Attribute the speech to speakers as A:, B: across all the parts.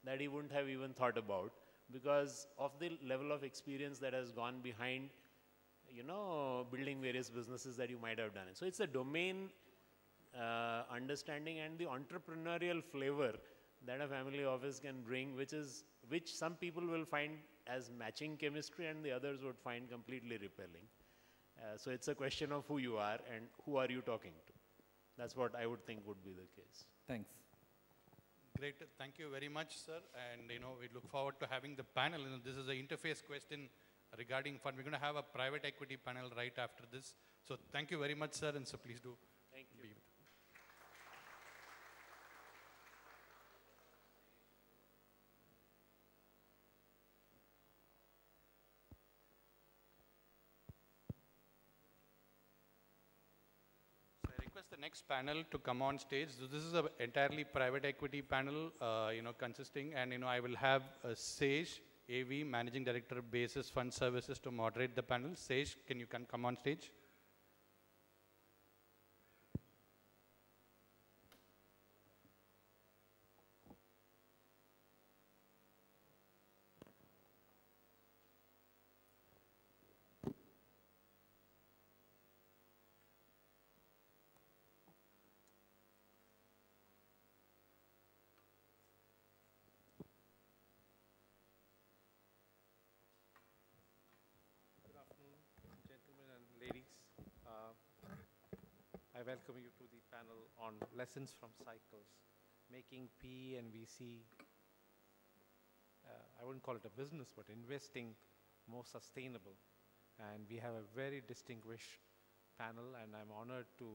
A: that he wouldn't have even thought about because of the level of experience that has gone behind, you know, building various businesses that you might have done. So it's a domain understanding and the entrepreneurial flavor that a family office can bring, which some people will find as matching chemistry and the others would find completely repelling. So it's a question of who you are and who are you talking to. That's what I would think would be the case.
B: Thanks.
C: Great. Thank you very much, sir. And, you know, we look forward to having the panel. You know, this is an interface question regarding fund. We're going to have a private equity panel right after this. So thank you very much, sir. And so please do.
A: Thank you.
C: Be the next panel to come on stage. So this is an entirely private equity panel, you know, consisting, and, you know, I will have Sesh, AV, Managing Director, Basiz Fund Services, to moderate the panel. Sesh, can you come on stage?
D: I welcome you to the panel on lessons from cycles, making P and VC, I wouldn't call it a business, but investing more sustainable. And we have a very distinguished panel, and I'm honored to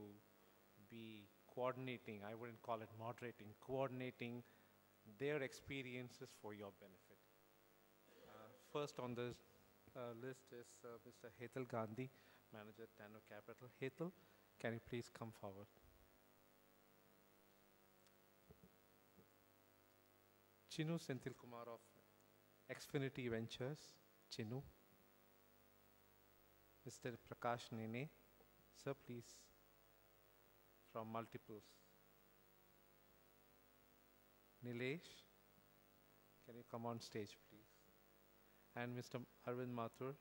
D: be coordinating, I wouldn't call it moderating, coordinating their experiences for your benefit. First on the list is Mr. Hetal Gandhi, Manager, Tano Capital. Hetal, can you please come forward? Chinnu Senthilkumar of Exfinity Ventures. Chinnu. Mr. Prakash Nene. Sir, please, from Multiples. Nilesh, can you come on stage, please? And Mr. Arvind Mathur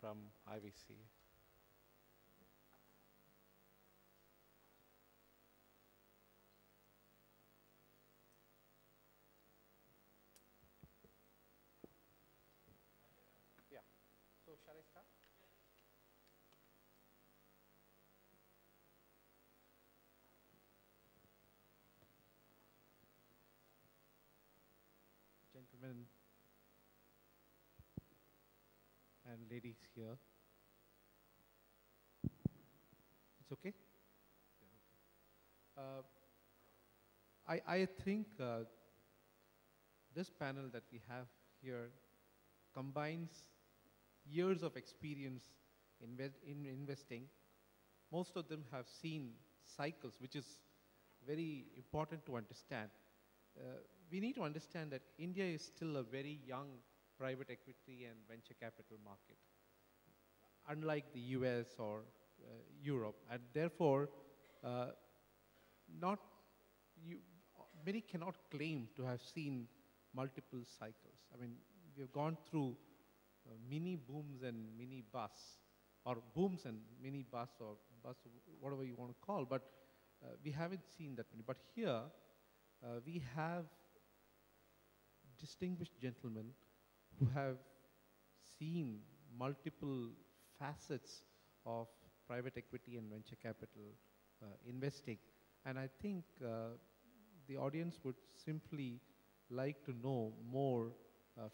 D: from IVCA. Yeah. So shall I start? Gentlemen and ladies here. It's okay? Yeah, okay. I think this panel that we have here combines years of experience in investing. Most of them have seen cycles, which is very important to understand. We need to understand that India is still a very young private equity and venture capital market, unlike the US or Europe, and therefore many cannot claim to have seen multiple cycles. I mean, we have gone through mini booms and mini busts, or booms and mini busts, or busts, whatever you want to call, but we haven't seen that many. But here, we have distinguished gentlemen who have seen multiple facets of private equity and venture capital investing. And I think the audience would simply like to know more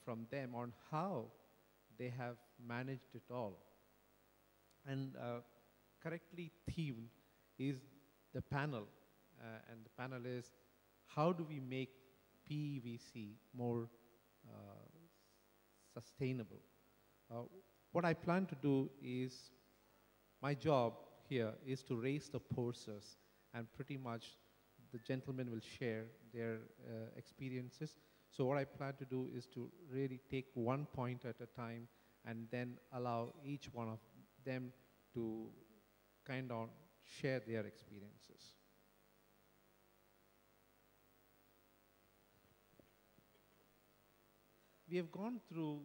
D: from them on how they have managed it all. And correctly themed is the panel, and the panel is, how do we make PVC more sustainable? What I plan to do is, my job here is to raise the purses, and pretty much the gentlemen will share their experiences. So what I plan to do is to really take one point at a time and then allow each one of them to kind of share their experiences. we have gone through,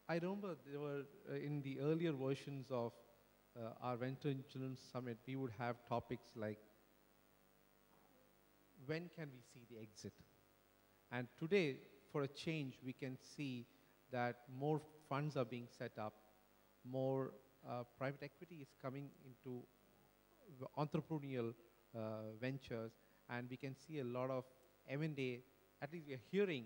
D: I remember there were, in the earlier versions of our Venture Insurance Summit, we would have topics like, when can we see the exit? And today, for a change, we can see that more funds are being set up, more private equity is coming into entrepreneurial ventures, and we can see a lot of M&A. At least we are hearing,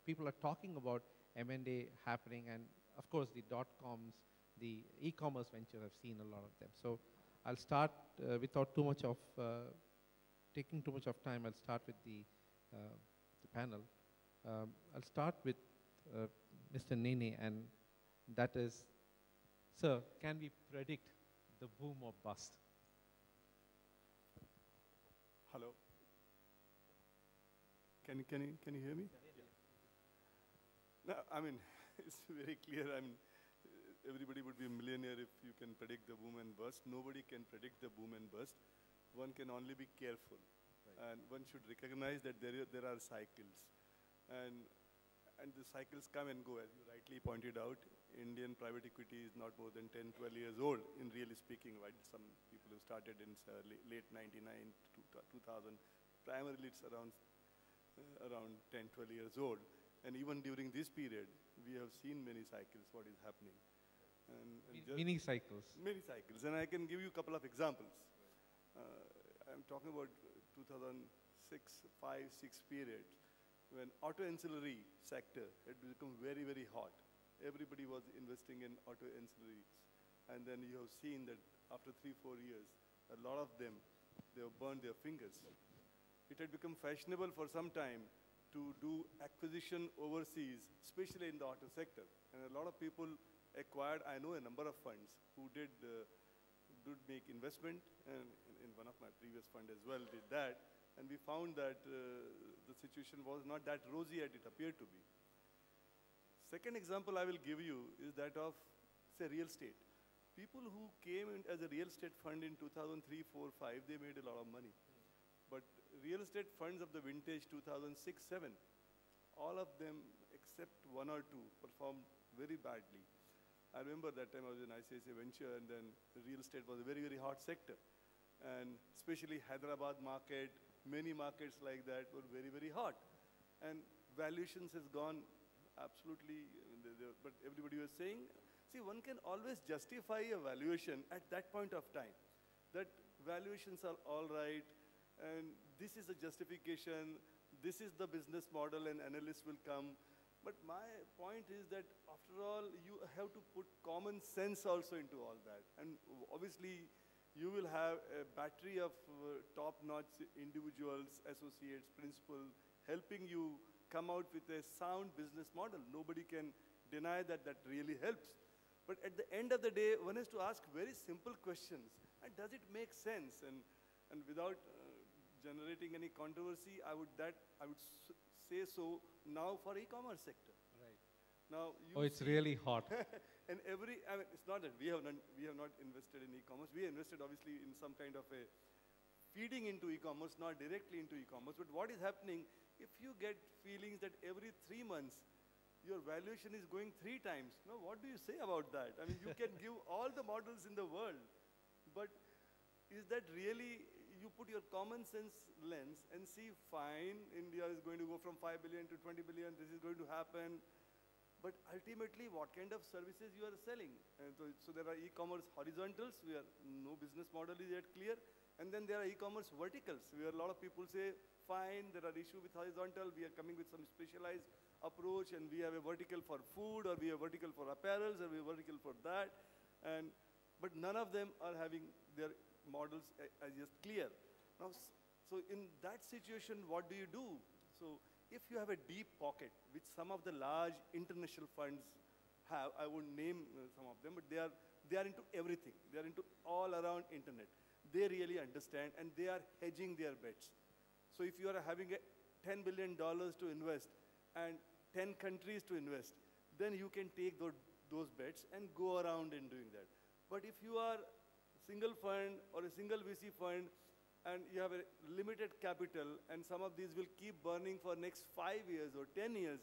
D: people are talking about M&A happening, and of course the dot-coms, the e-commerce ventures, I've seen a lot of them. So I'll start without too much of, taking too much of time, I'll start with the panel. I'll start with Mr. Nene, and that is, sir, can we predict the boom or bust?
B: Hello. Can you hear me? No, I mean, it's very clear. I mean, everybody would be a millionaire if you can predict the boom and bust. Nobody can predict the boom and bust. One can only be careful. Right. And one should recognize that there are cycles. And the cycles come and go, as you rightly pointed out. Indian private equity is not more than 10, 12 years old, in really speaking, right? Some people who started in late 99 to 2000. Primarily, it's around 10, 12 years old. And even during this period, we have seen many cycles, what is happening.
D: Many cycles.
B: Many cycles. And I can give you a couple of examples. I'm talking about 2006, 5, 6 period, when auto ancillary sector had become very, very hot. Everybody was investing in auto ancillaries. And then you have seen that after 3, 4 years, a lot of them, they have burned their fingers. It had become fashionable for some time to do acquisition overseas, especially in the auto sector. And a lot of people acquired, I know a number of funds who did make investment, and in one of my previous fund as well did that. And we found that the situation was not that rosy as it appeared to be. Second example I will give you is that of, say, real estate. People who came in as a real estate fund in 2003, 4, 5, they made a lot of money. But real estate funds of the vintage 2006, 7, all of them except 1 or 2 performed very badly. I remember that time I was in ICICI Venture, and then real estate was a very, very hot sector. And especially Hyderabad market, many markets like that were very, very hot. And valuations has gone absolutely, but everybody was saying, see, one can always justify a valuation at that point of time. That valuations are all right, and this is a justification, this is the business model, and analysts will come. But my point is that, after all, you have to put common sense also into all that. And obviously, you will have a battery of top-notch individuals, associates, principals, helping you come out with a sound business model. Nobody can deny that that really helps. But at the end of the day, one has to ask very simple questions. And does it make sense? And without generating any controversy, I would say so now for e-commerce sector.
D: Right.
B: Now,
D: it's really hot.
B: And I mean, it's not that we have not invested in e-commerce. We invested obviously in some kind of a feeding into e-commerce, not directly into e-commerce. But what is happening, if you get feelings that every 3 months your valuation is going 3 times, now what do you say about that? I mean, you can give all the models in the world, but is that really, you put your common sense lens and see, fine, India is going to go from 5 billion to 20 billion, this is going to happen. But ultimately, what kind of services you are selling? And so there are e-commerce horizontals where no business model is yet clear. And then there are e-commerce verticals where a lot of people say, fine, there are issues with horizontal, we are coming with some specialized approach, and we have a vertical for food, or we have a vertical for apparels, or we have a vertical for that. But none of them are having their models as yet clear. Now, so in that situation, what do you do? So if you have a deep pocket, which some of the large international funds have, I won't name some of them, but they are into everything. They are into all around internet. They really understand, and they are hedging their bets. So if you are having $10 billion to invest and 10 countries to invest, then you can take those bets and go around in doing that. But if you are single fund or a single VC fund, and you have a limited capital, and some of these will keep burning for next 5 years or 10 years,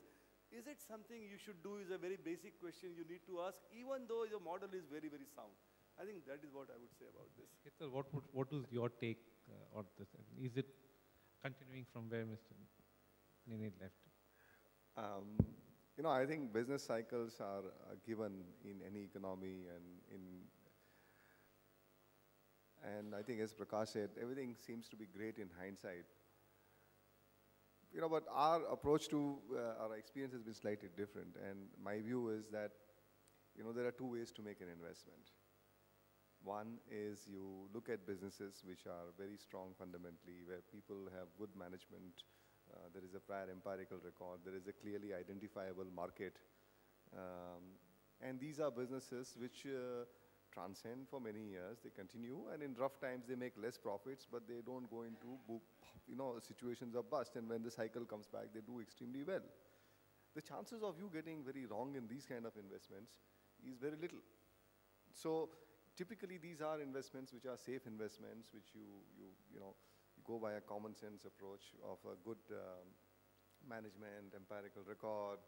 B: Is it something you should do is a very basic question you need to ask, even though your model is very, very sound. I think that is what I would say about this.
D: Hetal, what is your take on this? Is it continuing from where Mr. Nene left?
E: You know, I think business cycles are given in any economy, and I think, as Prakash said, everything seems to be great in hindsight. You know, but our approach to our experience has been slightly different, and my view is that, you know, there are two ways to make an investment. One is you look at businesses which are very strong fundamentally, where people have good management, there is a prior empirical record, there is a clearly identifiable market, and these are businesses which transcend for many years, they continue, and in rough times they make less profits, but they don't go into, you know, situations of bust, and when the cycle comes back, they do extremely well. The chances of you getting very wrong in these kind of investments is very little. So typically these are investments which are safe investments, which you go by a common sense approach of a good management, empirical record,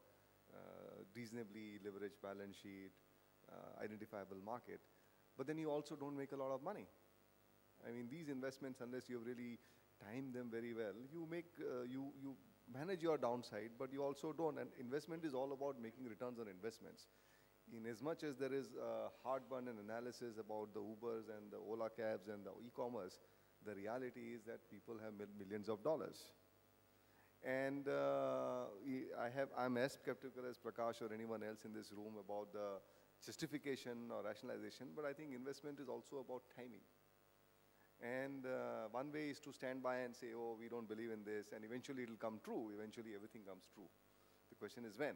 E: reasonably leveraged balance sheet, identifiable market, but then you also don't make a lot of money. I mean, these investments, unless you've really timed them very well, you make, you manage your downside, but you also don't, and investment is all about making returns on investments. In as much as there is heartburn and analysis about the Ubers and the Ola cabs and the e-commerce, the reality is that people have millions of dollars. And I'm as skeptical as Prakash or anyone else in this room about the justification or rationalization, but I think investment is also about timing. And one way is to stand by and say, oh, we don't believe in this, and eventually it'll come true. Eventually everything comes true. The question is when.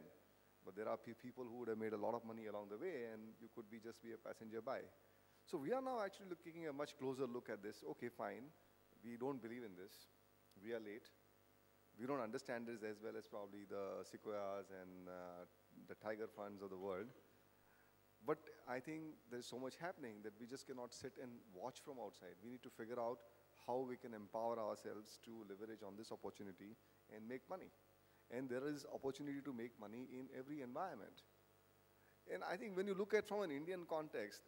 E: But there are people who would have made a lot of money along the way, and you could just be a passenger by. So we are now actually taking a much closer look at this. Okay, fine. We don't believe in this. We are late. We don't understand this as well as probably the Sequoias and the Tiger funds of the world. But I think there's so much happening that we just cannot sit and watch from outside. We need to figure out how we can empower ourselves to leverage on this opportunity and make money. And there is opportunity to make money in every environment. And I think when you look at from an Indian context,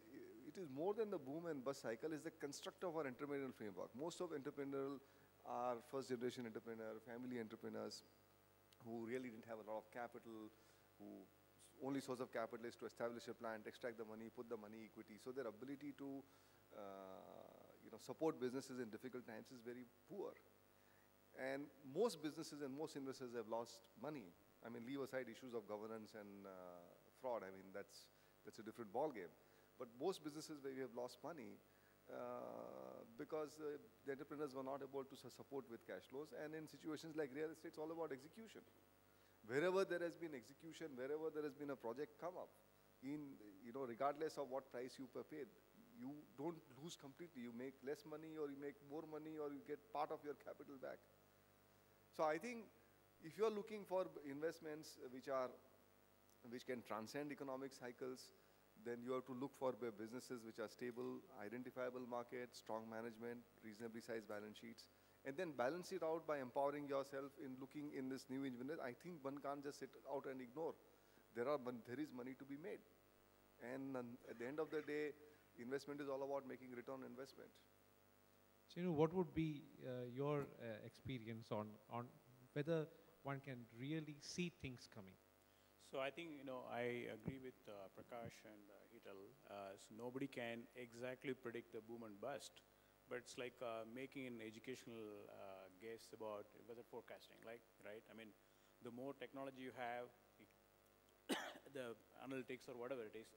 E: it is more than the boom and bust cycle, is the construct of our entrepreneurial framework. Most of entrepreneurial are first generation entrepreneur, family entrepreneurs who really didn't have a lot of capital, who only source of capital is to establish a plant, extract the money, put the money equity. So their ability to support businesses in difficult times is very poor. And most businesses and most investors have lost money. I mean, leave aside issues of governance and fraud. I mean, that's a different ballgame. But most businesses where we have lost money because the entrepreneurs were not able to support with cash flows. And in situations like real estate, it's all about execution. Wherever there has been execution, wherever there has been a project come up, regardless of what price you paid, you don't lose completely. You make less money, or you make more money, or you get part of your capital back. So I think if you're looking for investments which can transcend economic cycles, then you have to look for businesses which are stable, identifiable markets, strong management, reasonably sized balance sheets, and then balance it out by empowering yourself in looking in this new investment. I think one can't just sit out and ignore. There is money to be made. And at the end of the day, investment is all about making return on investment.
D: Chinnu, what would be your experience on whether one can really see things coming?
F: So I think, I agree with Prakash and Hetal. So nobody can exactly predict the boom and bust, but it's like making an educational guess about weather forecasting, right? I mean, the more technology you have, the analytics or whatever it is,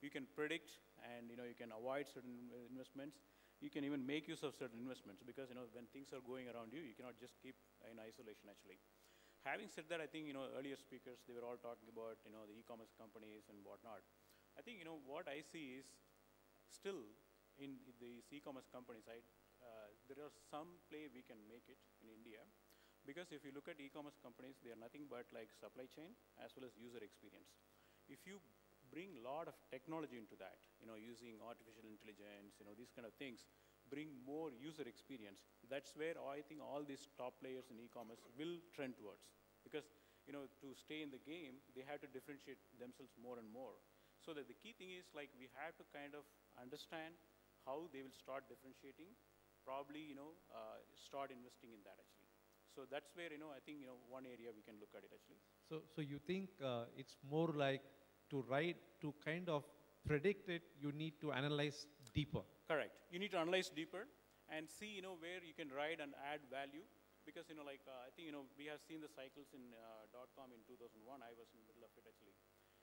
F: you can predict, and you can avoid certain investments. You can even make use of certain investments, because when things are going around you, you cannot just keep in isolation actually. Having said that, I think earlier speakers, they were all talking about the e-commerce companies and whatnot. I think what I see is still in these e-commerce companies, there are some play we can make it in India, because if you look at e-commerce companies, they are nothing but like supply chain as well as user experience. If you bring a lot of technology into that, using artificial intelligence, these kind of things, bring more user experience, that's where I think all these top players in e-commerce will trend towards. Because to stay in the game, they have to differentiate themselves more and more. So that the key thing is like we have to kind of understand how they will start differentiating, probably, start investing in that actually. So that's where, I think, one area we can look at it actually.
D: So you think it's more like to kind of predict it, you need to analyze deeper?
F: Correct. You need to analyze deeper and see, where you can ride and add value. Because, I think, we have seen the cycles in .com in 2001. I was in the middle of it actually.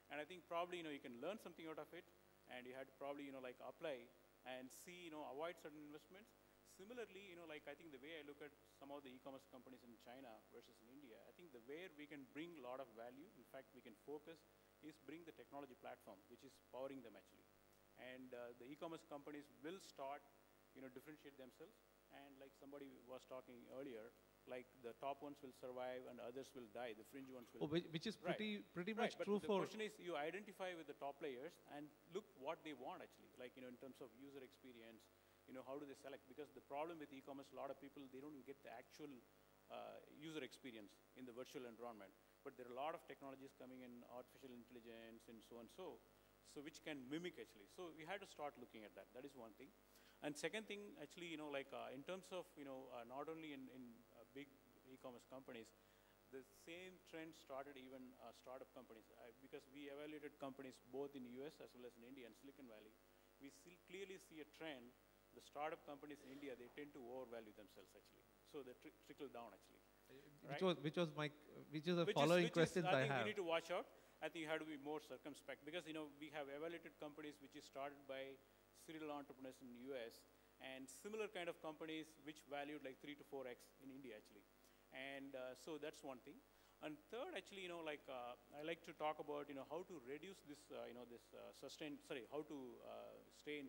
F: And I think probably, you can learn something out of it, and you had to probably, apply and see, avoid certain investments. Similarly, I think the way I look at some of the e-commerce companies in China versus in India, I think the way we can bring a lot of value, in fact, we can focus, is bring the technology platform, which is powering them actually. And the e-commerce companies will start, differentiate themselves. And like somebody was talking earlier, like the top ones will survive and others will die. The fringe ones will.
D: Which is pretty much
F: but
D: true
F: the
D: for.
F: The question is, you identify with the top players and look what they want actually. Like in terms of user experience, how do they select? Because the problem with e-commerce, a lot of people they don't get the actual user experience in the virtual environment. But there are a lot of technologies coming in, artificial intelligence and so and so, which can mimic actually. So we had to start looking at that. That is one thing. And second thing, actually, in terms of, not only in big e-commerce companies, the same trend started even startup companies. Because we evaluated companies both in US as well as in India and Silicon Valley. We still clearly see a trend. The startup companies in India, they tend to overvalue themselves actually. So they trickle down actually.
D: Which is a following question I have.
F: I think we need to watch out. I think you have to be more circumspect because, we have evaluated companies which is started by serial entrepreneurs in the US and similar kind of companies which valued like 3 to 4x in India actually. And so that's one thing. And third, actually, I like to talk about, how to reduce this, how to stay in,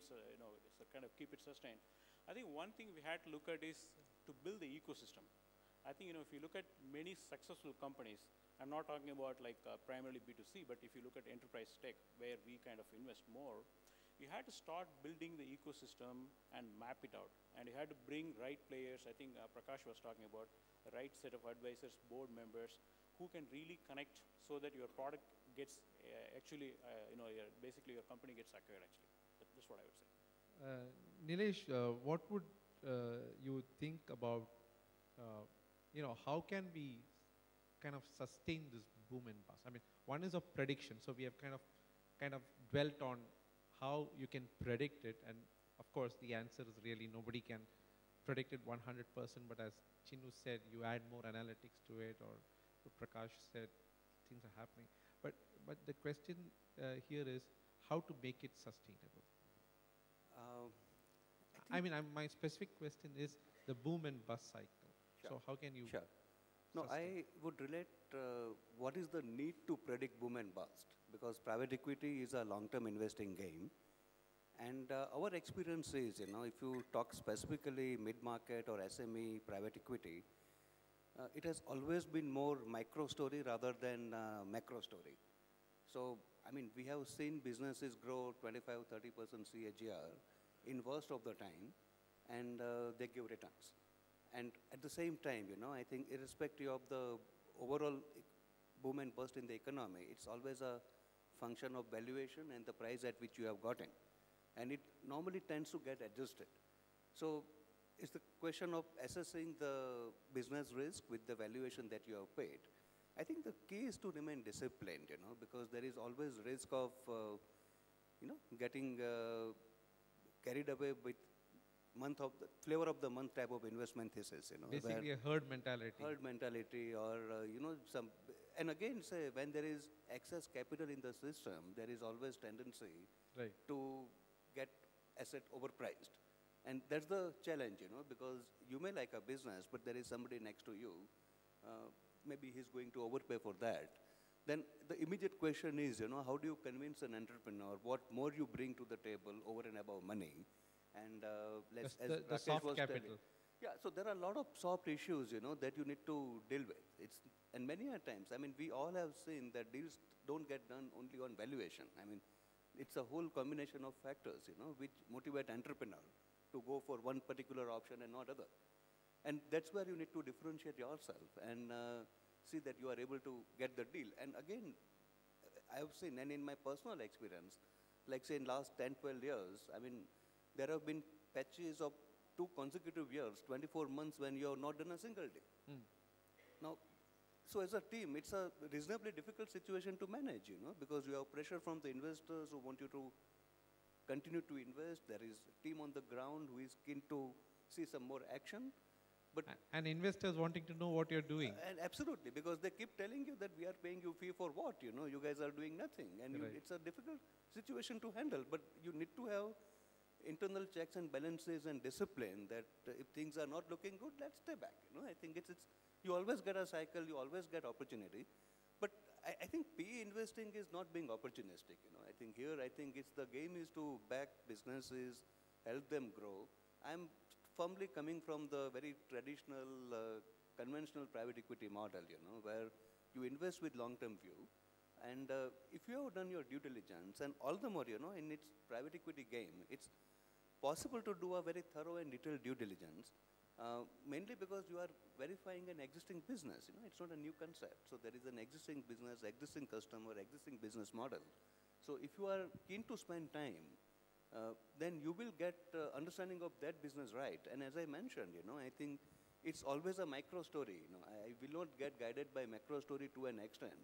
F: kind of keep it sustained. I think one thing we had to look at is to build the ecosystem. I think, if you look at many successful companies, I'm not talking about like primarily B2C, but if you look at enterprise tech, where we kind of invest more, you had to start building the ecosystem and map it out. And you had to bring right players. I think Prakash was talking about the right set of advisors, board members, who can really connect so that your product gets basically your company gets acquired actually. That's what I would say.
D: Nilesh, what would you think about, how can we kind of sustain this boom and bust? I mean, one is a prediction. So we have kind of dwelt on how you can predict it, and of course the answer is really nobody can predict it 100%, but as Chinnu said, you add more analytics to it, or Prakash said things are happening. But the question here is how to make it sustainable. My specific question is the boom and bust cycle.
G: Sure.
D: So how can you?
G: Sure. No, I would relate what is the need to predict boom and bust, because private equity is a long-term investing game. And our experience is, if you talk specifically mid-market or SME private equity, it has always been more micro story rather than macro story. So, we have seen businesses grow 25, 30% CAGR in worst of the time, and they give returns. And at the same time, I think irrespective of the overall boom and bust in the economy, it's always a function of valuation and the price at which you have gotten. And it normally tends to get adjusted. So it's the question of assessing the business risk with the valuation that you have paid. I think the key is to remain disciplined, because there is always risk of, getting carried away with flavor of the month type of investment thesis,
D: Basically a herd mentality.
G: Herd mentality or, and again, say, when there is excess capital in the system, there is always tendency to get asset overpriced. And that's the challenge, because you may like a business, but there is somebody next to you, maybe he's going to overpay for that. Then the immediate question is, how do you convince an entrepreneur what more you bring to the table over and above money? And
D: as the soft capital.
G: Yeah, so there are a lot of soft issues, that you need to deal with. And many a times, we all have seen that deals don't get done only on valuation. It's a whole combination of factors, which motivate entrepreneur to go for one particular option and not other. And that's where you need to differentiate yourself and see that you are able to get the deal. And again, I have seen, and in my personal experience, like say in last 10, 12 years, I mean, there have been patches of 2 consecutive years, 24 months when you have not done a single deal. Now, so as a team, it's a reasonably difficult situation to manage, you know, because you have pressure from the investors who want you to continue to invest. There is a team on the ground who is keen to see some more action. But
D: and investors wanting to know what you're doing.
G: And absolutely, because they keep telling you that we are paying you fee for what, you know, you guys are doing nothing. And
D: Right.
G: it's a difficult situation to handle, but you need to have internal checks and balances and discipline that if things are not looking good, let's stay back. You know, I think it's you always get a cycle, you always get opportunity. But I think PE investing is not being opportunistic. You know, I think here, I think it's the game is to back businesses, help them grow. I'm firmly coming from the very traditional, conventional private equity model, you know, where you invest with long-term view. And if you have done your due diligence, and all the more, you know, in its private equity game, it's possible to do a very thorough and detailed due diligence, mainly because you are verifying an existing business. You know, it's not a new concept. So there is an existing business, existing customer, existing business model. So if you are keen to spend time, then you will get understanding of that business right. And as I mentioned, you know, I think it's always a micro story. You know, I will not get guided by macro story to an extent.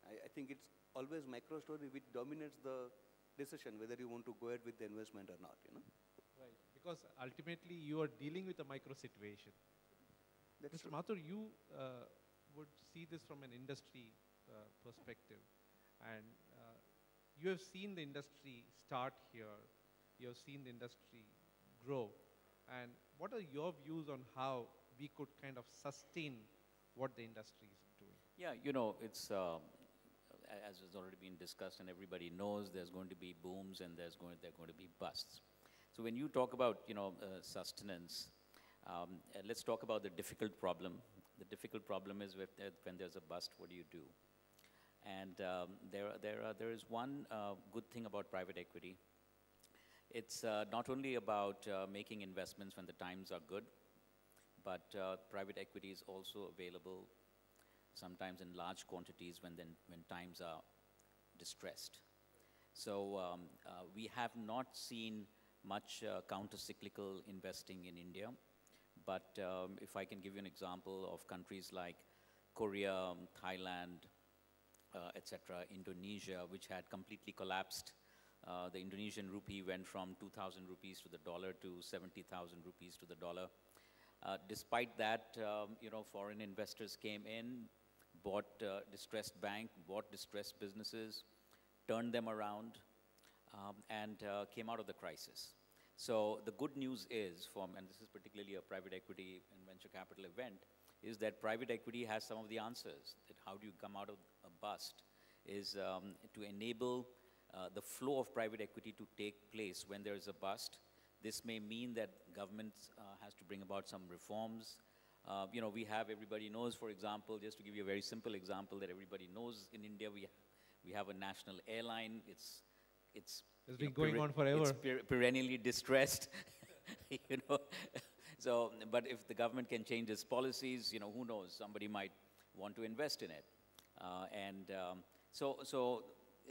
G: I think it's always micro story which dominates the decision whether you want to go ahead with the investment or not, you know.
D: Right. Because ultimately you are dealing with a micro situation.
G: That's
D: Mr.
G: true.
D: Mathur, you would see this from an industry perspective. And you have seen the industry start here. You have seen the industry grow. And what are your views on how we could kind of sustain what the industry is doing?
H: Yeah, you know, it's, as has already been discussed and everybody knows, there's going to be booms and there are going to be busts. So when you talk about, you know, sustenance, let's talk about the difficult problem. The difficult problem is when there's a bust, what do you do? And there is one good thing about private equity. It's not only about making investments when the times are good, but private equity is also available sometimes in large quantities when times are distressed. So we have not seen much counter-cyclical investing in India, but if I can give you an example of countries like Korea, Thailand, etc., Indonesia, which had completely collapsed. The Indonesian rupee went from 2,000 rupees to the dollar to 70,000 rupees to the dollar. Despite that, you know, foreign investors came in, bought distressed bank, bought distressed businesses, turned them around, and came out of the crisis. So the good news is, and this is particularly a private equity and venture capital event, is that private equity has some of the answers. That how do you come out of a bust is to enable the flow of private equity to take place when there is a bust. This may mean that government has to bring about some reforms. You know, we have, everybody knows, for example, just to give you a very simple example that everybody knows in India, we have a national airline. It's
D: been going on forever.
H: It's perennially distressed, you know. So, but if the government can change its policies, you know, who knows? Somebody might want to invest in it. So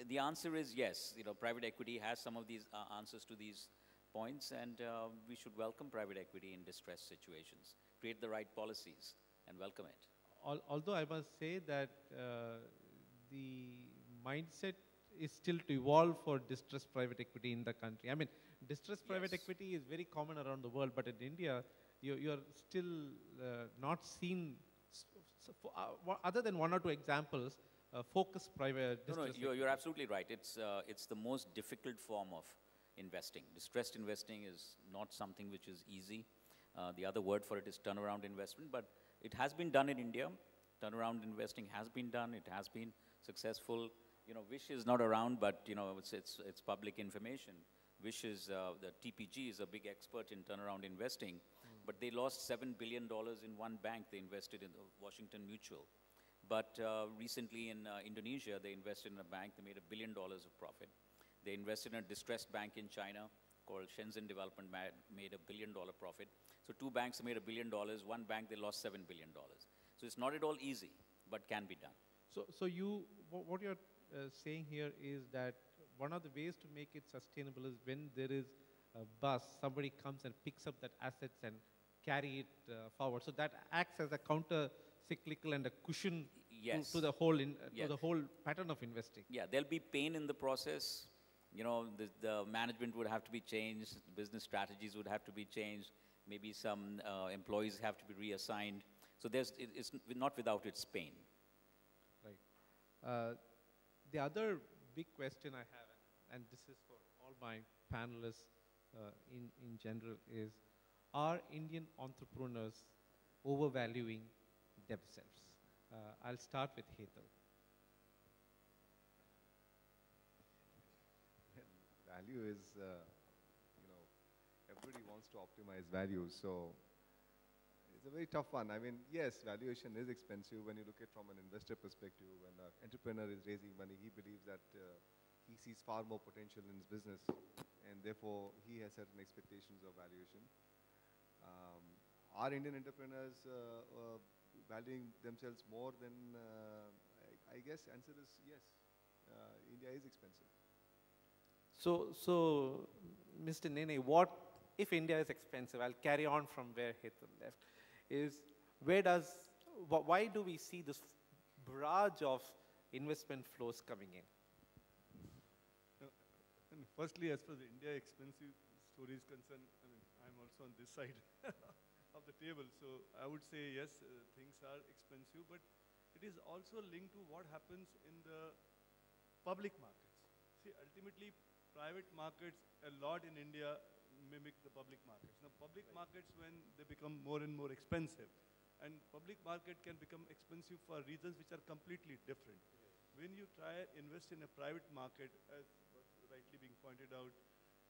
H: the answer is yes. You know, private equity has some of these answers to these points, and we should welcome private equity in distressed situations. Create the right policies and welcome it.
D: Although I must say that the mindset is still to evolve for distressed private equity in the country. I mean, distressed private equity is very common around the world, but in India, you're still not seen, other than one or two examples, focused private distressed.
H: No, you're absolutely right. It's the most difficult form of investing. Distressed investing is not something which is easy. The other word for it is turnaround investment, but it has been done in India. Turnaround investing has been done. It has been successful. You know, Vish is not around, but you know, it's public information. Vish is, the TPG is a big expert in turnaround investing, but they lost $7 billion in one bank. They invested in the Washington Mutual. But recently in Indonesia, they invested in a bank. They made $1 billion of profit. They invested in a distressed bank in China called Shenzhen Development, made $1 billion profit. So two banks made $1 billion. One bank, they lost $7 billion. So it's not at all easy. but can be done.
D: So what you're saying here is that one of the ways to make it sustainable is when there is a bust, somebody comes and picks up that assets and carry it forward. So that acts as a counter-cyclical and a cushion
H: Yes.
D: to the whole
H: Yes.
D: to the whole pattern of investing.
H: Yeah, there'll be pain in the process. You know, the management would have to be changed, business strategies would have to be changed, maybe some employees have to be reassigned. So it's not without its pain.
D: Right. The other big question I have, and this is for all my panelists in general, is are Indian entrepreneurs overvaluing themselves? I'll start with Hetal.
E: Value is, everybody wants to optimize value, so it's a very tough one. I mean, yes, valuation is expensive when you look at from an investor perspective. When an entrepreneur is raising money, he believes that he sees far more potential in his business, and therefore he has certain expectations of valuation. Are Indian entrepreneurs valuing themselves more than, I guess answer is yes. India is expensive.
D: So, Mr. Nene, what if India is expensive? I'll carry on from where Hetal left. Why do we see this barrage of investment flows coming in?
B: And firstly, as far as the India expensive story is concerned, I mean, I'm also on this side of the table. So I would say, yes, things are expensive, but it is also linked to what happens in the public markets. See, ultimately, private markets a lot in India mimic the public markets. Now, public markets, when they become more and more expensive, and public market can become expensive for reasons which are completely different. When you try and invest in a private market, as was rightly being pointed out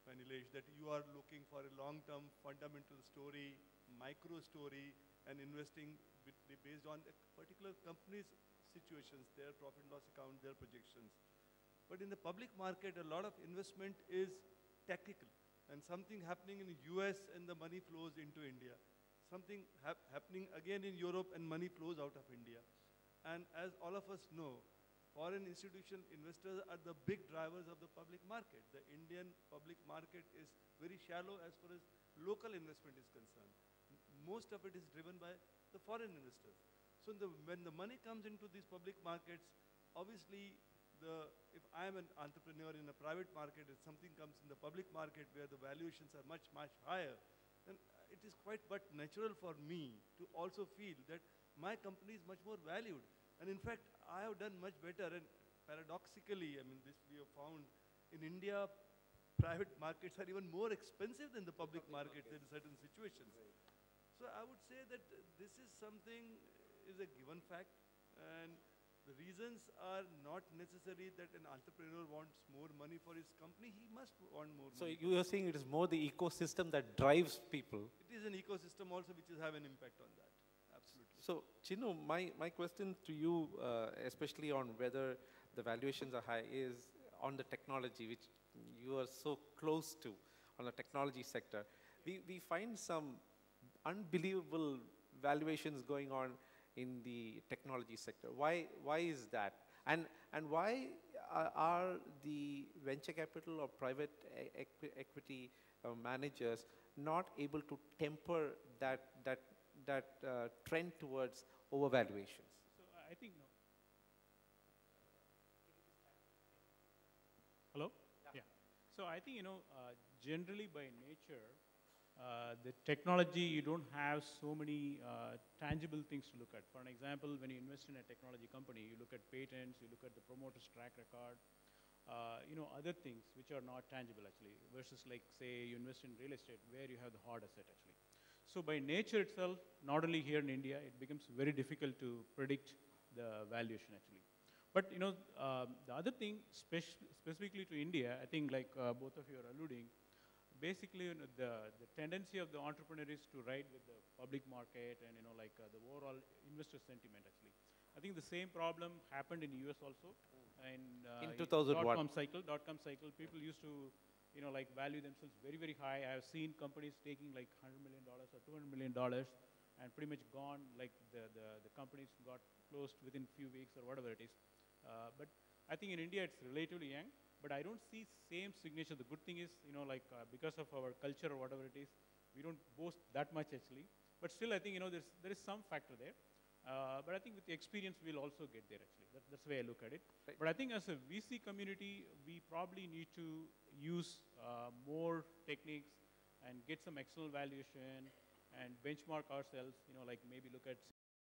B: by Nilesh, that you are looking for a long-term fundamental story, micro story, and investing based on a particular company's situations, their profit and loss account, their projections. But in the public market, a lot of investment is tactical, and something happening in the US and the money flows into India. Something happening again in Europe and money flows out of India. And as all of us know, foreign institutional investors are the big drivers of the public market. The Indian public market is very shallow as far as local investment is concerned. Most of it is driven by the foreign investors. So when the money comes into these public markets, obviously if I am an entrepreneur in a private market, if something comes in the public market where the valuations are much, much higher, then it is quite but natural for me to also feel that my company is much more valued. And in fact, I have done much better. And paradoxically, I mean, this we have found in India, private markets are even more expensive than the public markets in certain situations. Right. So I would say that this is something is a given fact. And the reasons are not necessarily that an entrepreneur wants more money for his company. He must want more money.
D: So you are saying it is more the ecosystem that drives people.
B: It is an ecosystem also which has have an impact on that. Absolutely.
D: So Chinnu, my question to you, especially on whether the valuations are high, is on the technology, which you are so close to, on the technology sector. We find some unbelievable valuations going on in the technology sector. Why is that? And why are the venture capital or private equity managers not able to temper that trend towards overvaluations?
F: So I think no. Hello? Yeah. So I think, generally by nature, the technology, you don't have so many tangible things to look at. For an example, when you invest in a technology company, you look at patents, you look at the promoter's track record, other things which are not tangible actually, versus like say you invest in real estate where you have the hard asset actually. So by nature itself, not only here in India, it becomes very difficult to predict the valuation actually. But the other thing, specifically to India, I think like both of you are alluding, basically, the tendency of the entrepreneur is to ride with the public market and, the overall investor sentiment, actually. I think the same problem happened in US also. And,
D: in 2001.
F: dot-com cycle, people used to, value themselves very, very high. I have seen companies taking like $100 million or $200 million and pretty much gone, like the companies got closed within few weeks or whatever it is. But I think in India it's relatively young, but I don't see same signature. The good thing is, because of our culture or whatever it is, we don't boast that much actually. But still, I think, there is some factor there. But I think with the experience, we'll also get there actually. That's the way I look at it.
G: Right.
F: But I think as a VC community, we probably need to use more techniques and get some external valuation and benchmark ourselves, like maybe look at